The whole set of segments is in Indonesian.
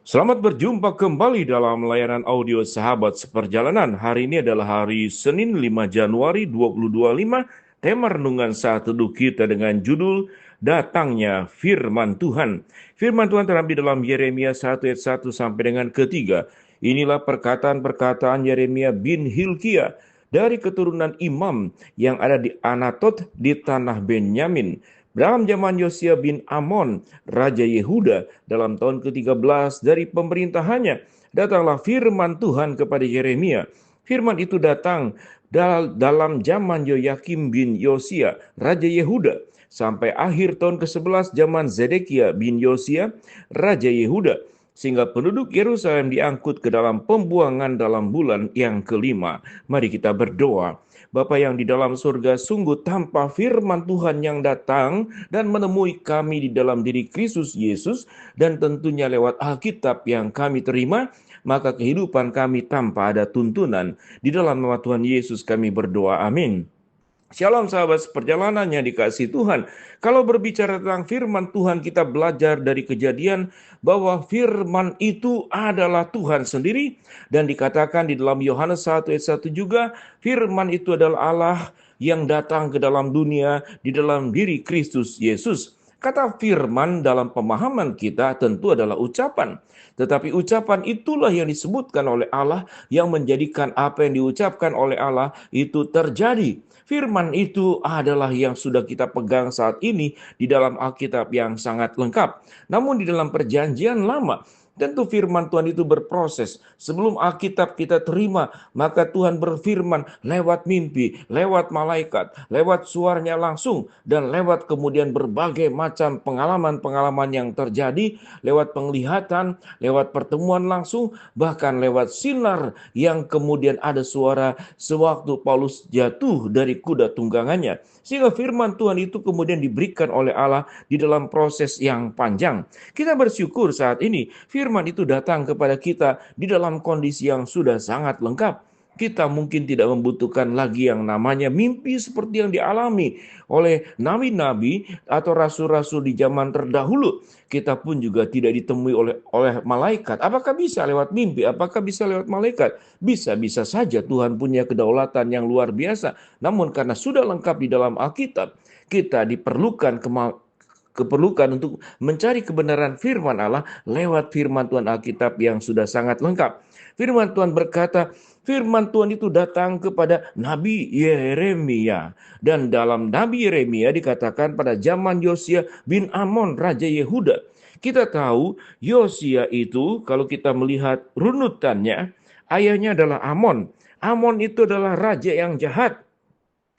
Selamat berjumpa kembali dalam layanan audio Sahabat Seperjalanan. Hari ini adalah hari Senin 5 Januari 2025. Tema renungan saat teduh kita dengan judul Datangnya Firman Tuhan. Firman Tuhan terambil dalam Yeremia 1 ayat 1 sampai dengan ketiga. Inilah perkataan-perkataan Yeremia bin Hilkia dari keturunan imam yang ada di Anatot di tanah Benyamin. Dalam zaman Yosia bin Amon, Raja Yehuda, dalam tahun ke-13 dari pemerintahannya, datanglah firman Tuhan kepada Yeremia. Firman itu datang dalam zaman Yoyakim bin Yosia, Raja Yehuda, sampai akhir tahun ke-11 zaman Zedekia bin Yosia, Raja Yehuda, sehingga penduduk Yerusalem diangkut ke dalam pembuangan dalam bulan yang kelima. Mari kita berdoa. Bapa yang di dalam surga, sungguh tanpa firman Tuhan yang datang dan menemui kami di dalam diri Kristus Yesus, dan tentunya lewat Alkitab yang kami terima, maka kehidupan kami tanpa ada tuntunan. Di dalam nama Tuhan Yesus kami berdoa, amin. Shalom sahabat seperjalanan yang dikasihi Tuhan. Kalau berbicara tentang firman Tuhan, kita belajar dari Kejadian bahwa firman itu adalah Tuhan sendiri. Dan dikatakan di dalam Yohanes 1 ayat 1 juga, firman itu adalah Allah yang datang ke dalam dunia di dalam diri Kristus Yesus. Kata firman dalam pemahaman kita tentu adalah ucapan. Tetapi ucapan itulah yang disebutkan oleh Allah, yang menjadikan apa yang diucapkan oleh Allah itu terjadi. Firman itu adalah yang sudah kita pegang saat ini di dalam Alkitab yang sangat lengkap. Namun di dalam Perjanjian Lama, tentu firman Tuhan itu berproses. Sebelum Alkitab kita terima, maka Tuhan berfirman lewat mimpi, lewat malaikat, lewat suaranya langsung, dan lewat kemudian berbagai macam pengalaman-pengalaman yang terjadi, lewat penglihatan, lewat pertemuan langsung, bahkan lewat sinar yang kemudian ada suara sewaktu Paulus jatuh dari kuda tunggangannya. Sehingga firman Tuhan itu kemudian diberikan oleh Allah di dalam proses yang panjang. Kita bersyukur saat ini firman itu datang kepada kita di dalam kondisi yang sudah sangat lengkap. Kita mungkin tidak membutuhkan lagi yang namanya mimpi seperti yang dialami oleh nabi-nabi atau rasul-rasul di zaman terdahulu. Kita pun juga tidak ditemui oleh malaikat. Apakah bisa lewat mimpi? Apakah bisa lewat malaikat? Bisa saja. Tuhan punya kedaulatan yang luar biasa. Namun karena sudah lengkap di dalam Alkitab, kita keperlukan untuk mencari kebenaran firman Allah lewat firman Tuhan Alkitab yang sudah sangat lengkap. Firman Tuhan berkata, firman Tuhan itu datang kepada Nabi Yeremia. Dan dalam Nabi Yeremia dikatakan pada zaman Yosia bin Amon, Raja Yehuda. Kita tahu Yosia itu kalau kita melihat runutannya, ayahnya adalah Amon. Amon itu adalah raja yang jahat.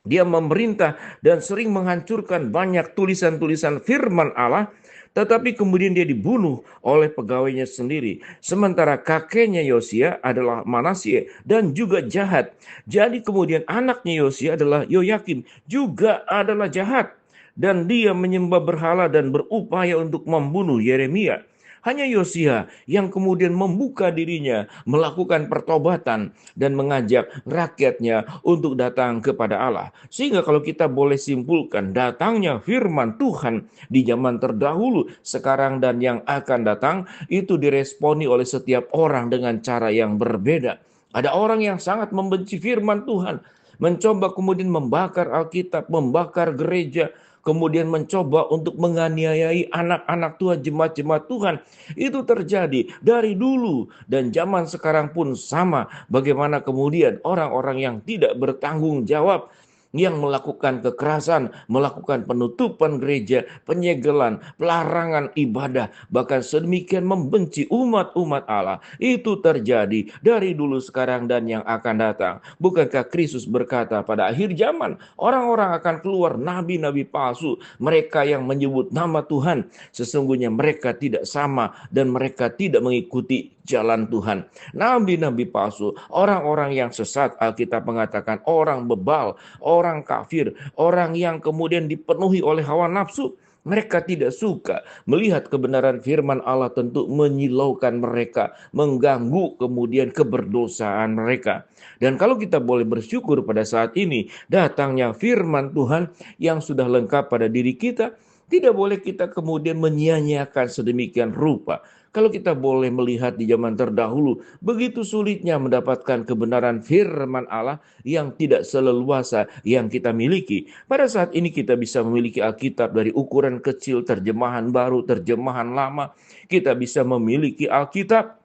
Dia memerintah dan sering menghancurkan banyak tulisan-tulisan firman Allah, tetapi kemudian dia dibunuh oleh pegawainya sendiri. Sementara kakeknya Yosia adalah Manasye dan juga jahat. Jadi kemudian anaknya Yosia adalah Yoyakim, juga adalah jahat. Dan dia menyembah berhala dan berupaya untuk membunuh Yeremia. Hanya Yosia yang kemudian membuka dirinya, melakukan pertobatan dan mengajak rakyatnya untuk datang kepada Allah. Sehingga kalau kita boleh simpulkan, datangnya firman Tuhan di zaman terdahulu, sekarang dan yang akan datang, itu diresponi oleh setiap orang dengan cara yang berbeda. Ada orang yang sangat membenci firman Tuhan, mencoba kemudian membakar Alkitab, membakar gereja, kemudian mencoba untuk menganiayai anak-anak Tuhan, jemaat-jemaat Tuhan. Itu terjadi dari dulu dan zaman sekarang pun sama. Bagaimana kemudian orang-orang yang tidak bertanggung jawab, yang melakukan kekerasan, melakukan penutupan gereja, penyegelan, pelarangan ibadah, bahkan sedemikian membenci umat-umat Allah. Itu terjadi dari dulu, sekarang, dan yang akan datang. Bukankah Kristus berkata pada akhir zaman, orang-orang akan keluar nabi-nabi palsu, mereka yang menyebut nama Tuhan, sesungguhnya mereka tidak sama dan mereka tidak mengikuti jalan Tuhan. Nabi-nabi palsu, orang-orang yang sesat, Alkitab mengatakan orang bebal, orang kafir, orang yang kemudian dipenuhi oleh hawa nafsu. Mereka tidak suka melihat kebenaran firman Allah, tentu menyilaukan mereka, mengganggu kemudian keberdosaan mereka. Dan kalau kita boleh bersyukur pada saat ini, datangnya firman Tuhan yang sudah lengkap pada diri kita, Tidak boleh kita kemudian menyia-nyiakan sedemikian rupa. Kalau kita boleh melihat di zaman terdahulu, begitu sulitnya mendapatkan kebenaran firman Allah yang tidak seleluasa yang kita miliki. Pada saat ini kita bisa memiliki Alkitab dari ukuran kecil, terjemahan baru, terjemahan lama. Kita bisa memiliki Alkitab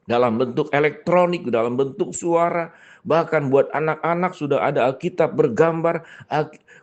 dalam bentuk elektronik, dalam bentuk suara, bahkan buat anak-anak sudah ada Alkitab bergambar,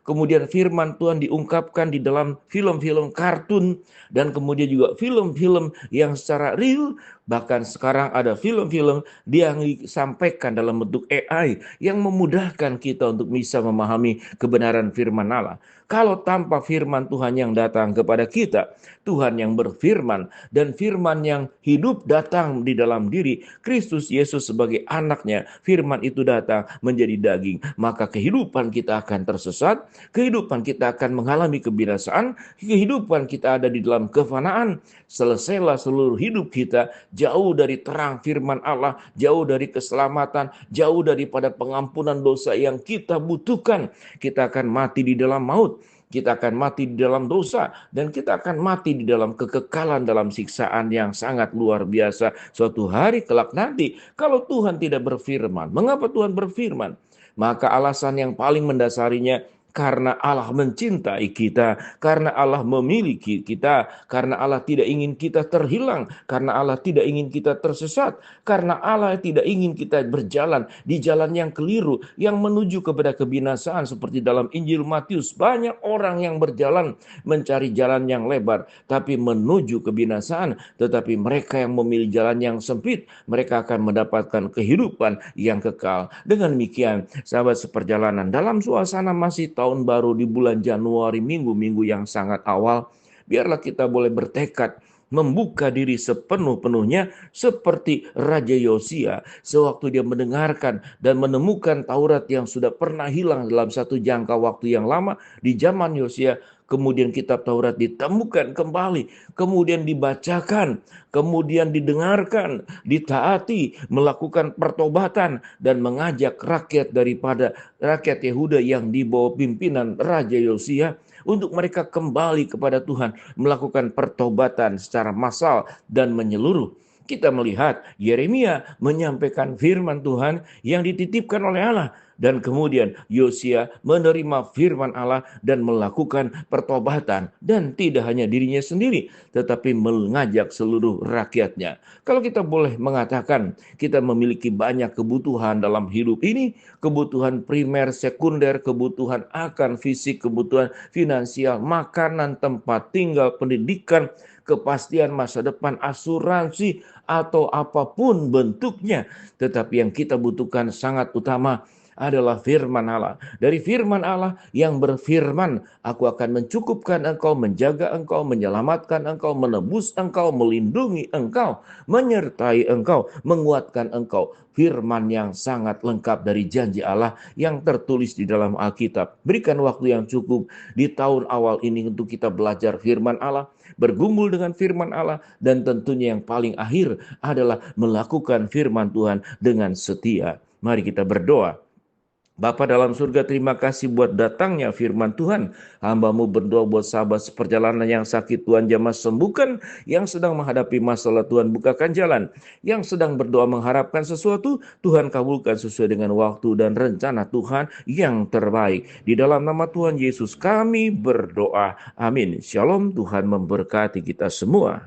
kemudian firman Tuhan diungkapkan di dalam film-film kartun, dan kemudian juga film-film yang secara real, bahkan sekarang ada film-film yang disampaikan dalam bentuk AI yang memudahkan kita untuk bisa memahami kebenaran firman Allah. Kalau tanpa firman Tuhan yang datang kepada kita, Tuhan yang berfirman, dan firman yang hidup datang di dalam diri Kristus Yesus sebagai anaknya, firman itu datang menjadi daging, maka kehidupan kita akan tersesat, kehidupan kita akan mengalami kebinasaan, kehidupan kita ada di dalam kefanaan. Selesailah seluruh hidup kita jauh dari terang firman Allah, jauh dari keselamatan, jauh daripada pengampunan dosa yang kita butuhkan. Kita akan mati di dalam maut, kita akan mati di dalam dosa, dan kita akan mati di dalam kekekalan, dalam siksaan yang sangat luar biasa suatu hari kelak nanti. Kalau Tuhan tidak berfirman, mengapa Tuhan berfirman? Maka alasan yang paling mendasarinya, karena Allah mencintai kita, karena Allah memiliki kita, karena Allah tidak ingin kita terhilang, karena Allah tidak ingin kita tersesat, karena Allah tidak ingin kita berjalan di jalan yang keliru, yang menuju kepada kebinasaan. Seperti dalam Injil Matius, banyak orang yang berjalan mencari jalan yang lebar, tapi menuju kebinasaan. Tetapi mereka yang memilih jalan yang sempit, mereka akan mendapatkan kehidupan yang kekal. Dengan demikian, sahabat seperjalanan, dalam suasana masih tahun baru di bulan Januari, minggu-minggu yang sangat awal, biarlah kita boleh bertekad membuka diri sepenuh-penuhnya seperti Raja Yosia sewaktu dia mendengarkan dan menemukan Taurat yang sudah pernah hilang dalam satu jangka waktu yang lama. Di zaman Yosia, kemudian kitab Taurat ditemukan kembali, kemudian dibacakan, kemudian didengarkan, ditaati, melakukan pertobatan, dan mengajak rakyat daripada rakyat Yehuda yang di bawah pimpinan Raja Yosia untuk mereka kembali kepada Tuhan, melakukan pertobatan secara massal dan menyeluruh. Kita melihat Yeremia menyampaikan firman Tuhan yang dititipkan oleh Allah, dan kemudian Yosia menerima firman Allah dan melakukan pertobatan, dan tidak hanya dirinya sendiri tetapi mengajak seluruh rakyatnya. Kalau kita boleh mengatakan, kita memiliki banyak kebutuhan dalam hidup ini, kebutuhan primer, sekunder, kebutuhan akan fisik, kebutuhan finansial, makanan, tempat tinggal, pendidikan, kepastian masa depan, asuransi, atau apapun bentuknya. Tetapi yang kita butuhkan sangat utama adalah firman Allah. Dari firman Allah yang berfirman, aku akan mencukupkan engkau, menjaga engkau, menyelamatkan engkau, menebus engkau, melindungi engkau, menyertai engkau, menguatkan engkau. Firman yang sangat lengkap dari janji Allah yang tertulis di dalam Alkitab. Berikan waktu yang cukup di tahun awal ini untuk kita belajar firman Allah, bergumul dengan firman Allah, dan tentunya yang paling akhir adalah melakukan firman Tuhan dengan setia. Mari kita berdoa. Bapa dalam surga, terima kasih buat datangnya firman Tuhan. Hamba-Mu berdoa buat sahabat seperjalanan yang sakit, Tuhan jamah sembuhkan. Yang sedang menghadapi masalah, Tuhan bukakan jalan. Yang sedang berdoa mengharapkan sesuatu, Tuhan kabulkan sesuai dengan waktu dan rencana Tuhan yang terbaik. Di dalam nama Tuhan Yesus kami berdoa. Amin. Shalom, Tuhan memberkati kita semua.